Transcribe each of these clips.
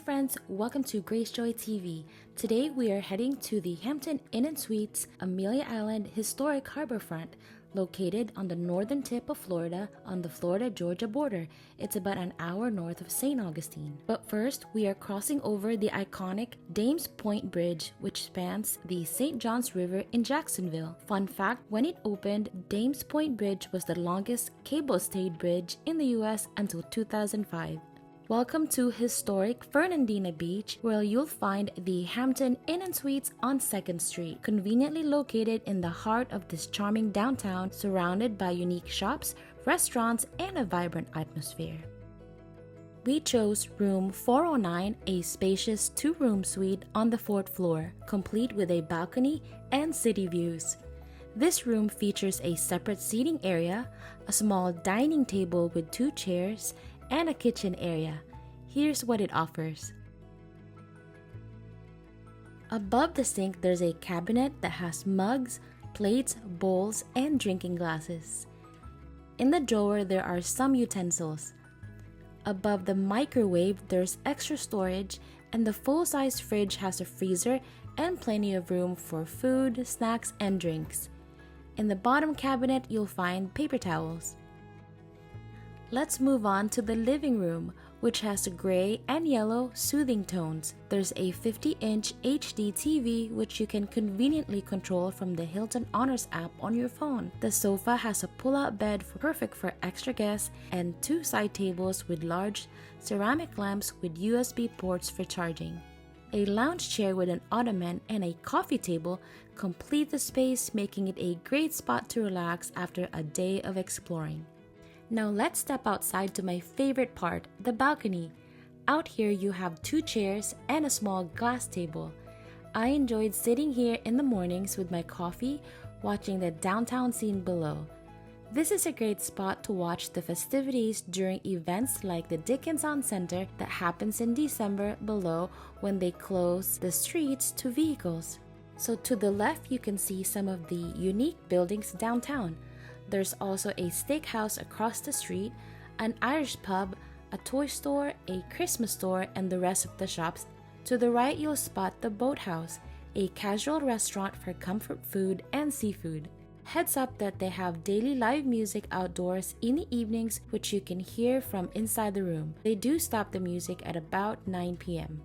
friends, welcome to Grace Joy TV. Today we are heading to the Hampton Inn & Suites Amelia Island Historic Harborfront, located on the northern tip of Florida on the Florida-Georgia border. It's about an hour north of St. Augustine. But first, we are crossing over the iconic Dames Point Bridge, which spans the St. Johns River in Jacksonville. Fun fact, when it opened, Dames Point Bridge was the longest cable-stayed bridge in the US until 2005. Welcome to Historic Fernandina Beach, where you'll find the Hampton Inn & Suites on 2nd Street, conveniently located in the heart of this charming downtown, surrounded by unique shops, restaurants, and a vibrant atmosphere. We chose room 409, a spacious 2-room suite on the 4th floor, complete with a balcony and city views. This room features a separate seating area, a small dining table with 2 chairs, and a kitchen area. Here's what it offers. Above the sink, there's a cabinet that has mugs, plates, bowls, and drinking glasses. In the drawer, there are some utensils. Above the microwave, there's extra storage, and the full-size fridge has a freezer and plenty of room for food, snacks, and drinks. In the bottom cabinet, you'll find paper towels. Let's move on to the living room, which has gray and yellow soothing tones. There's a 50-inch HD TV which you can conveniently control from the Hilton Honors app on your phone. The sofa has a pull-out bed perfect for extra guests and 2 side tables with large ceramic lamps with USB ports for charging. A lounge chair with an ottoman and a coffee table complete the space, making it a great spot to relax after a day of exploring. Now let's step outside to my favorite part, the balcony. Out here you have 2 chairs and a small glass table. I enjoyed sitting here in the mornings with my coffee, watching the downtown scene below. This is a great spot to watch the festivities during events like the Dickinson Center that happens in December below when they close the streets to vehicles. So to the left you can see some of the unique buildings downtown. There's also a steakhouse across the street, an Irish pub, a toy store, a Christmas store, and the rest of the shops. To the right, you'll spot the Boathouse, a casual restaurant for comfort food and seafood. Heads up that they have daily live music outdoors in the evenings, which you can hear from inside the room. They do stop the music at about 9 p.m.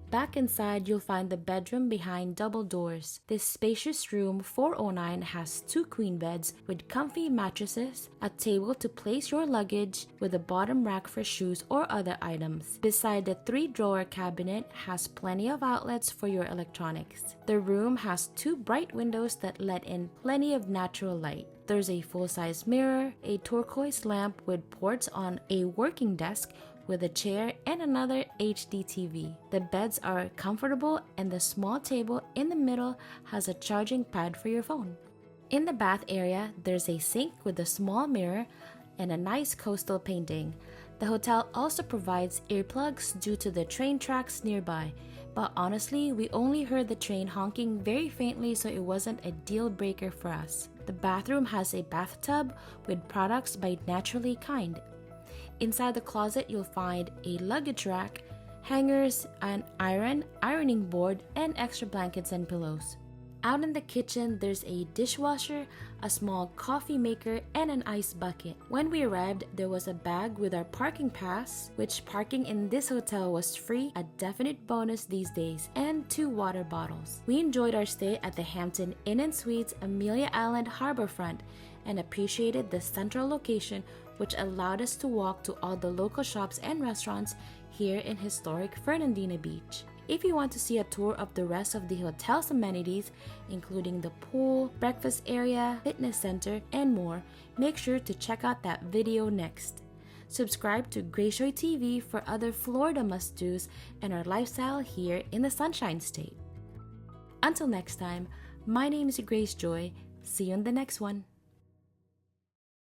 Back inside, you'll find the bedroom behind double doors. This spacious room 409 has 2 queen beds with comfy mattresses, a table to place your luggage with a bottom rack for shoes or other items. Beside the 3-drawer cabinet has plenty of outlets for your electronics. The room has 2 bright windows that let in plenty of natural light. There's a full-size mirror, a turquoise lamp with ports on a working desk, with a chair and another HD TV. The beds are comfortable and the small table in the middle has a charging pad for your phone. In the bath area, there's a sink with a small mirror and a nice coastal painting. The hotel also provides earplugs due to the train tracks nearby, but honestly, we only heard the train honking very faintly, so it wasn't a deal breaker for us. The bathroom has a bathtub with products by Naturally Kind. Inside the closet, you'll find a luggage rack, hangers, an ironing board, and extra blankets and pillows. Out in the kitchen, there's a dishwasher, a small coffee maker, and an ice bucket. When we arrived, there was a bag with our parking pass, which parking in this hotel was free, a definite bonus these days, and 2 water bottles. We enjoyed our stay at the Hampton Inn & Suites Amelia Island Harborfront and appreciated the central location, which allowed us to walk to all the local shops and restaurants here in historic Fernandina Beach. If you want to see a tour of the rest of the hotel's amenities, including the pool, breakfast area, fitness center, and more, make sure to check out that video next. Subscribe to Grace Joy TV for other Florida must-dos and our lifestyle here in the Sunshine State. Until next time, my name is Grace Joy. See you in the next one.